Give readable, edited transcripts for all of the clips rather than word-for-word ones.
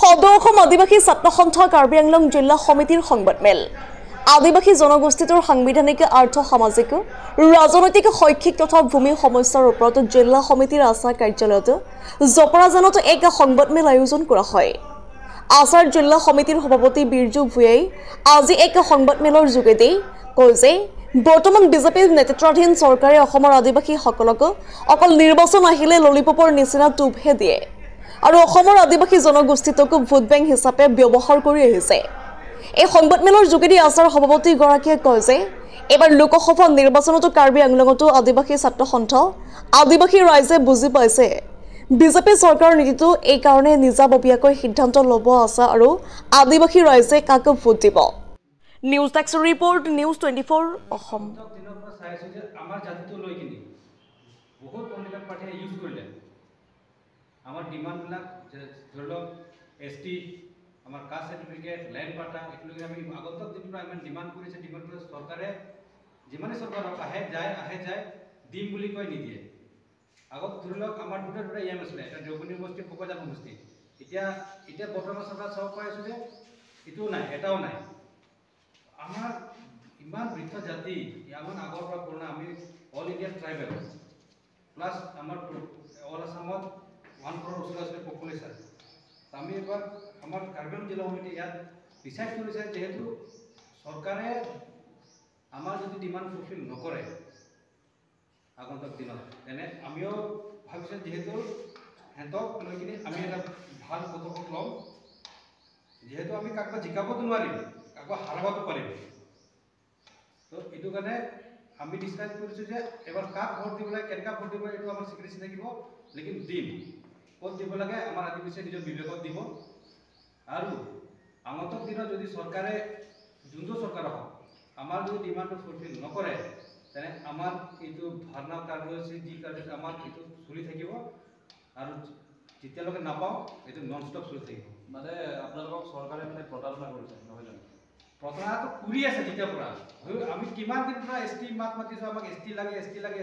সদৌ অসম আদিবাসী ছাত্ৰ সন্থ কাৰ্বি আংলং জিলা সমিতিৰ সংবাদমেল। আদিবাসী জনগোষ্ঠীটোৰ সাংবিধানিক আৰ্থ সামাজিক ৰাজনৈতিক শৈক্ষিক তথা ভূমি সমস্যাৰ ওপৰত জিলা সমিতিৰ আচাৰ কাৰ্যালয়ত জপৰাজানত এক সংবাদমেল আয়োজন কৰা হয়। আচাৰ জিলা সমিতিৰ সভাপতি বীৰজু ভূঞাই আজি এক সংবাদমেলৰ যোগেদি কয় যে বৰ্তমান বিজেপি নেতৃত্বাধীন চৰকাৰে অসমৰ আদিবাসীসকলক অকল নিৰ্বাচন আহিলে ললিপপৰ নিচিনা টুপহে দিয়ে আৰু অসমৰ আদিবাসী জনগোষ্ঠীটোক ভোট বেংক হিচাপে ব্যৱহাৰ কৰি আহিছে। এই সংবাদমেলৰ যোগেদি আচাৰ সভাপতিগৰাকীয়ে কয় যে এবাৰ লোকসভা নিৰ্বাচনতো কাৰ্বি আংলঙতো আদিবাসী ছাত্ৰ সন্থ আদিবাসী ৰাইজে বুজি পাইছে বিজেপি চৰকাৰৰ নীতিটো এই কাৰণে নিজাববীয়াকৈ সিদ্ধান্ত ল'ব আছে আৰু আদিবাসী ৰাইজে কাক ভোট দিব। News desk report news 24 Assam. আমাৰ জাতিটো লৈ কিনি বহুত পলিটিকেল পাৰ্টিয়ে ইউজ কৰিলে আমাৰ ডিমাণ্ডবিলাক ধৰি লওক ST আমাৰ কাষ্ট চাৰ্টিফিকেট লেণ্ড পাটা এগুলোকে আমি আগন্তুক দিনটো ইমান ডিমাণ্ড কৰিছে চৰকাৰে যিমানে চৰকাৰ আহে যায় দিম বুলি কৈ নিদিয়ে। আগত ধৰি লওক আমাৰ দুটা EM আছিলে এটা দেওবনী সমষ্টি পকজান সমষ্টি এতিয়া বৰ্তমান চৰকাৰ চাব পাৰিছোঁ যে এইটোও নাই এটাও নাই। আমাৰ ইমান বৃদ্ধ জাতি ইমান আগৰ পৰা পুৰণা আমি অল ইণ্ডিয়া ট্ৰাইবেল প্লাছ আমাৰ অল আসামত 1 crore ওচৰা-ওচৰি পপুলেশ্যন। আমি এবাৰ আমাৰ কাৰ্বি আংলং জিলা সমিতি ইয়াত ডিচাইড কৰিছে যেহেতু চৰকাৰে আমাৰ যদি ডিমাণ্ড ফুলফিল নকৰে আগন্তুক দিনত তেনে আমিও ভাবিছোঁ যিহেতু সিহঁতক লৈ কিনে আমি এটা ভাল পদক্ষেপ ল'ম যিহেতু আমি কাকো জিকাবতো নোৱাৰিম কাকো হাৰাবতো পাৰিম। তো এইটো কাৰণে আমি ডিছকাছ কৰিছোঁ যে এবাৰ কাক ভোট দিব লাগে কেনেকুৱা ভোট দিব এইটো আমাৰ চিক্ৰেচি থাকিব লেকিন দিম ক'ত দিব লাগে আমাৰ আদিবাসীয়ে নিজৰ বিবেকত দিব। আৰু আগন্তুক দিনত যদি চৰকাৰে যোনটো চৰকাৰ হওক আমাৰ যদি ডিমাণ্ডটো ফুলফিল নকৰে তেনে আমাৰ এইটো ধাৰণা কাৰ্যসূচী যি কাৰ্যসূচী আমাৰ এইটো চলি থাকিব আৰু যেতিয়ালৈকে নাপাওঁ এইটো নন ষ্টপ চলি থাকিব। মানে আপোনালোকক চৰকাৰে মানে প্ৰতাৰণা কৰিছে নহয় জানো? প্ৰতাৰণাটো কৰি আছে তেতিয়াৰ পৰা আমি কিমান দিন পৰা ST মাত মাতিছোঁ আমাক ST লাগে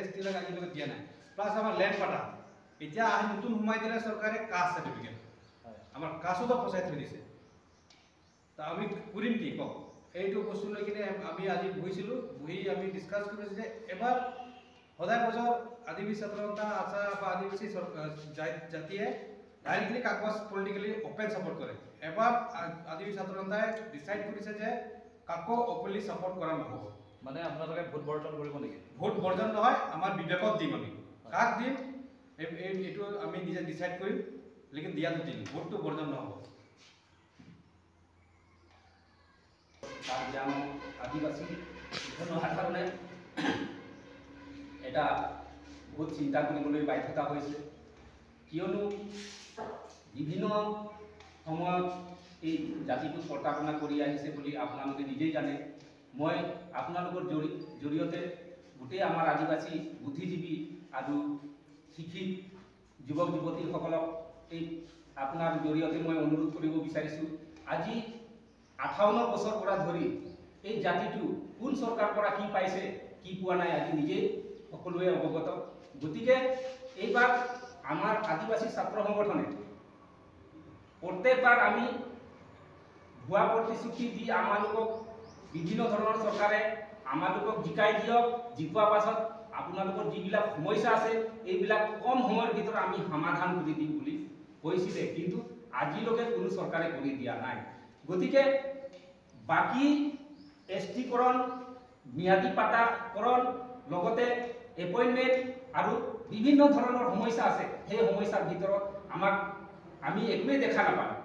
আজিলৈকে দিয়া নাই। প্লাছ আমাৰ লেণ্ড পাটা এতিয়া আহি নতুন সোমাই দিলে চৰকাৰে কাষ্ট চাৰ্টিফিকেট আমাৰ কাষ্টতো ফচাই থৈ দিছে। তা আমি কৰিম কি কওক এইটো বস্তু লৈ কিনে আমি আজি বহিছিলোঁ বহি আমি ডিছকাছ কৰিছোঁ যে এবাৰ সদায় বছৰ আদিবাসী ছাত্ৰ সন্থা আশা বা আদিবাসী জাতিয়ে ডাইৰেক্টলি কাগজ পলিটিকেলি অপেন ছাপোৰ্ট কৰে। এবাৰ আদিবাসী ছাত্ৰ সন্থাই ডিচাইড কৰিছে যে কাকো অপেনলি ছাপোৰ্ট কৰা নহ'ব। মানে আপোনালোকে ভোট বৰ্জন কৰিব নেকি? ভোট বৰ্জন নহয় আমাৰ বিবেকত দিম আমি কাক দিম এইটো আমি নিজে ডিচাইড কৰিম লেকিন দিয়াটো দিম ভোটটো বৰ্জন নহ'ব। আদিবাসী জনসাধাৰণে এটা বহুত চিন্তা কৰিবলৈ বাধ্যতা হৈছে কিয়নো বিভিন্ন সময়ত এই জাতিটো প্ৰতাৰণা কৰি আহিছে বুলি আপোনালোকে নিজেই জানে। মই আপোনালোকৰ জৰিয়তে গোটেই আমাৰ আদিবাসী বুদ্ধিজীৱী আৰু শিক্ষিত যুৱক যুৱতীসকলক এই আপোনাৰ জৰিয়তে মই অনুৰোধ কৰিব বিচাৰিছোঁ আজি 58 বছৰ পৰা ধৰি এই জাতিটো কোন চৰকাৰ পৰা কি পাইছে কি পোৱা নাই আজি নিজেই সকলোৱে অৱগত। গতিকে এইবাৰ আমাৰ আদিবাসী ছাত্ৰ সংগঠনে প্ৰত্যেকবাৰ আমি ভুৱা প্ৰতিশ্ৰুতি দি আমালোকক বিভিন্ন ধৰণৰ চৰকাৰে আমালোকক জিকাই দিয়ক জিকোৱাৰ পাছত আপোনালোকৰ যিবিলাক সমস্যা আছে এইবিলাক কম সময়ৰ ভিতৰত আমি সমাধান কৰি দিম বুলি কৈছিলে কিন্তু আজিলৈকে কোনো চৰকাৰে কৰি দিয়া নাই। গতিকে বাকী ST-কৰণ ম্যাদী পাটাকৰণ লগতে এপইণ্টমেণ্ট আৰু বিভিন্ন ধৰণৰ সমস্যা আছে সেই সমস্যাৰ ভিতৰত আমি একোৱেই দেখা নাপালোঁ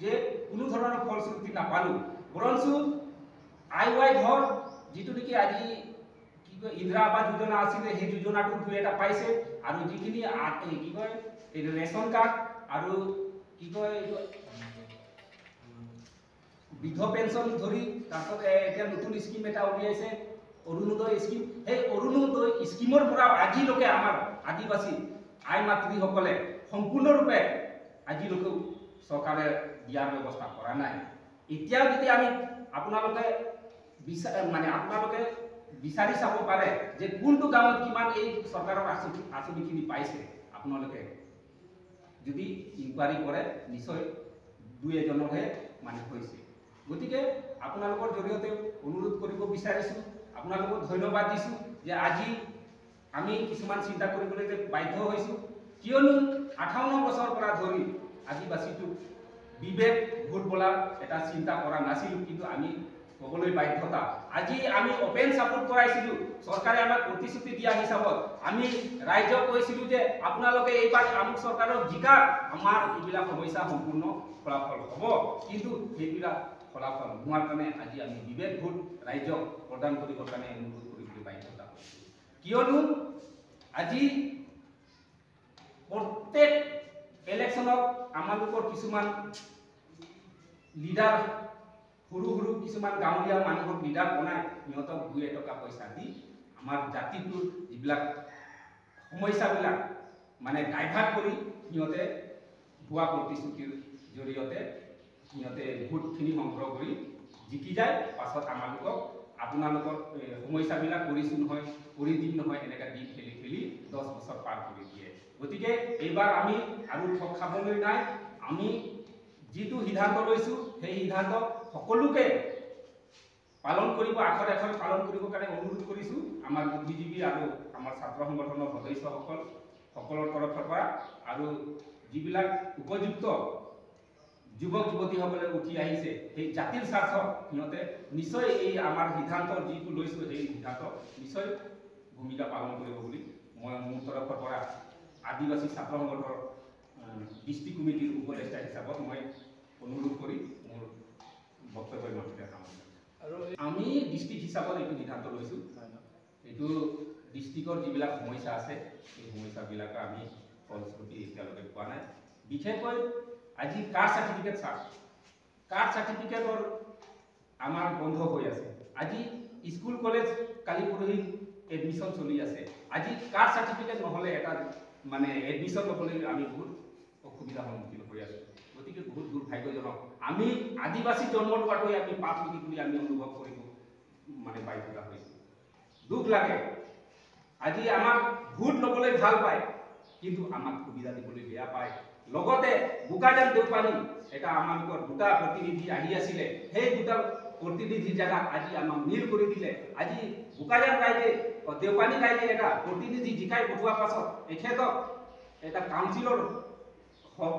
যে কোনো ধৰণৰ ফলশ্ৰুতি নাপালোঁ। বৰঞ্চ IY ঘৰ যিটো নেকি আজি কি কয় ইন্দিৰা আৱাস যোজনা আছিলে সেই যোজনাটো 2 এটা পাইছে আৰু যিখিনি কি কয় ৰেচন কাৰ্ড আৰু কি কয় বৃদ্ধ পেঞ্চন ধৰি তাৰপিছত এতিয়া নতুন স্কিম এটা উলিয়াইছে অৰুণোদয় স্কিম। সেই অৰুণোদয় স্কিমৰ পৰা আজিলৈকে আমাৰ আদিবাসী আই মাতৃসকলে সম্পূৰ্ণৰূপে আজিলৈকে চৰকাৰে দিয়াৰ ব্যৱস্থা কৰা নাই। এতিয়া যদি আমি আপোনালোকে বিচাৰি চাব পাৰে যে কোনটো গাঁৱত কিমান এই চৰকাৰৰ আঁচনিখিনি পাইছে আপোনালোকে যদি ইনকুৱাৰী কৰে নিশ্চয় দুই এজনৰহে মানে হৈছে। গতিকে আপোনালোকৰ জৰিয়তে অনুৰোধ কৰিব বিচাৰিছোঁ, আপোনালোকক ধন্যবাদ দিছোঁ যে আজি আমি কিছুমান চিন্তা কৰিবলৈ বাধ্য হৈছোঁ, কিয়নো 58 বছৰ পৰা ধৰি আদিবাসীটোক বিবেক ভোট বোলাৰ এটা চিন্তা কৰা নাছিলোঁ, কিন্তু আমি ক'বলৈ বাধ্যতা। আজি আমি অপেন সাপোৰ্ট কৰাইছিলোঁ, চৰকাৰে আমাক প্ৰতিশ্ৰুতি দিয়া হিচাপত আমি ৰাইজক কৈছিলোঁ যে আপোনালোকে এইবাৰ আমুক চৰকাৰক জিকাক, আমাৰ এইবিলাক সমস্যা সম্পূৰ্ণ ফলাফল হ'ব, কিন্তু সেইবিলাক ফলাফল নোহোৱাৰ কাৰণে আজি আমি বিবেক ভোট ৰাইজক প্ৰদান কৰিবৰ কাৰণে অনুৰোধ কৰিবলৈ বাধ্যতা হৈছোঁ। কিয়নো আজি প্ৰত্যেক ইলেকশ্যনত আমালোকৰ কিছুমান লিডাৰ সৰু সৰু কিছুমান গাঁৱলীয়া মানুহক লিডাৰ বনাই সিহঁতক 2 টকা পইচা দি আমাৰ জাতিটোৰ যিবিলাক সমস্যাবিলাক মানে ডাইভাৰ্ট কৰি সিহঁতে ভুৱা প্ৰতিশ্ৰুতিৰ জৰিয়তে সিহঁতে ভোটখিনি সংগ্ৰহ কৰি জিকি যায়, পাছত আমালোকক আপোনালোকৰ সমস্যাবিলাক কৰিছোঁ নহয়, কৰি দিম নহয়, এনেকৈ দি খেলি খেলি 10 বছৰ পাৰ কৰি দিয়ে। গতিকে এইবাৰ আমি আৰু ঠগ খাবলৈ নাই। আমি যিটো সিদ্ধান্ত লৈছোঁ সেই সিদ্ধান্ত সকলোকে পালন কৰিব, আখৰে আখৰে পালন কৰিবৰ কাৰণে অনুৰোধ কৰিছোঁ আমাৰ বুদ্ধিজীৱী আৰু আমাৰ ছাত্ৰ সংগঠনৰ সদস্যসকলৰ তৰফৰ পৰা। আৰু যিবিলাক উপযুক্ত যুৱক যুৱতীসকলে উঠি আহিছে সেই জাতিৰ স্বাৰ্থত সিহঁতে নিশ্চয় এই আমাৰ সিদ্ধান্ত যিটো লৈছোঁ সেই সিদ্ধান্ত নিশ্চয় ভূমিকা পালন কৰিব বুলি মই মোৰ তৰফৰ পৰা আদিবাসী ছাত্ৰ সংগঠনৰ ডিষ্ট্ৰিক্ট কমিটিৰ উপদেষ্টা হিচাপত মই অনুৰোধ কৰি মোৰ বক্তব্য ইমানতে সামৰিছোঁ। আৰু আমি ডিষ্ট্ৰিক্ট হিচাপত এইটো সিদ্ধান্ত লৈছোঁ, এইটো ডিষ্ট্ৰিক্টৰ যিবিলাক সমস্যা আছে সেই সমস্যাবিলাক আমি ফলশ্ৰুতি এতিয়ালৈকে পোৱা নাই। বিশেষকৈ আজি কাষ্ট চাৰ্টিফিকেটৰ আমাৰ বন্ধ হৈ আছে। আজি স্কুল কলেজ কালি পৰহি এডমিশ্যন চলি আছে। আজি কাষ্ট চাৰ্টিফিকেট নহ'লে এটা মানে এডমিশ্যন ল'বলৈ আমি বহুত অসুবিধাৰ সন্মুখীন হৈ আছোঁ। গতিকে বহুত দুৰ্ভাগ্যজনক, আমি আদিবাসী জন্ম লোৱাটোৱে আমি পাপ নেকি বুলি আমি অনুভৱ কৰিব মানে বাধ্যতা হৈছোঁ। দুখ লাগে, আজি আমাক ভোট ল'বলৈ ভাল পায় কিন্তু আমাক সুবিধা দিবলৈ বেয়া পায়। লগতে বোকাজান দেওপানী এটা আমালোকৰ 2টা প্ৰতিনিধি আহি আছিলে, সেই 2টা প্ৰতিনিধিৰ জেগাত আজি আমাক নীল কৰি দিলে। আজি বোকাজান ৰাইজে দেওপানী ৰাইজে এটা প্ৰতিনিধি জিকাই পঠোৱাৰ পাছত এখেতক এটা কাউন্সিলৰ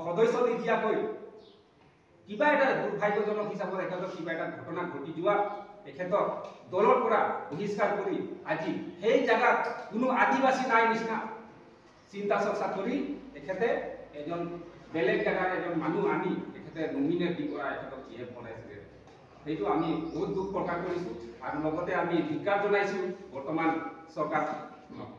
সদস্য নিদিয়াকৈ কিবা এটা দুৰ্ভাগ্যজনক হিচাপত এখেতক কিবা এটা ঘটনা ঘটি যোৱা এখেতক দলৰ পৰা বহিষ্কাৰ কৰি আজি সেই জেগাত কোনো আদিবাসী নাই নিচিনা চিন্তা চৰ্চা কৰি এখেতে এজন বেলেগ জেগাৰ এজন মানুহ আনি এখেতে নমিনেট দি কৰা এখেতক চিএফ বনাইছিলে। সেইটো আমি বহুত দুখ প্ৰকাশ কৰিছোঁ আৰু লগতে আমি ধিক্কাৰ জনাইছোঁ বৰ্তমান চৰকাৰখনক।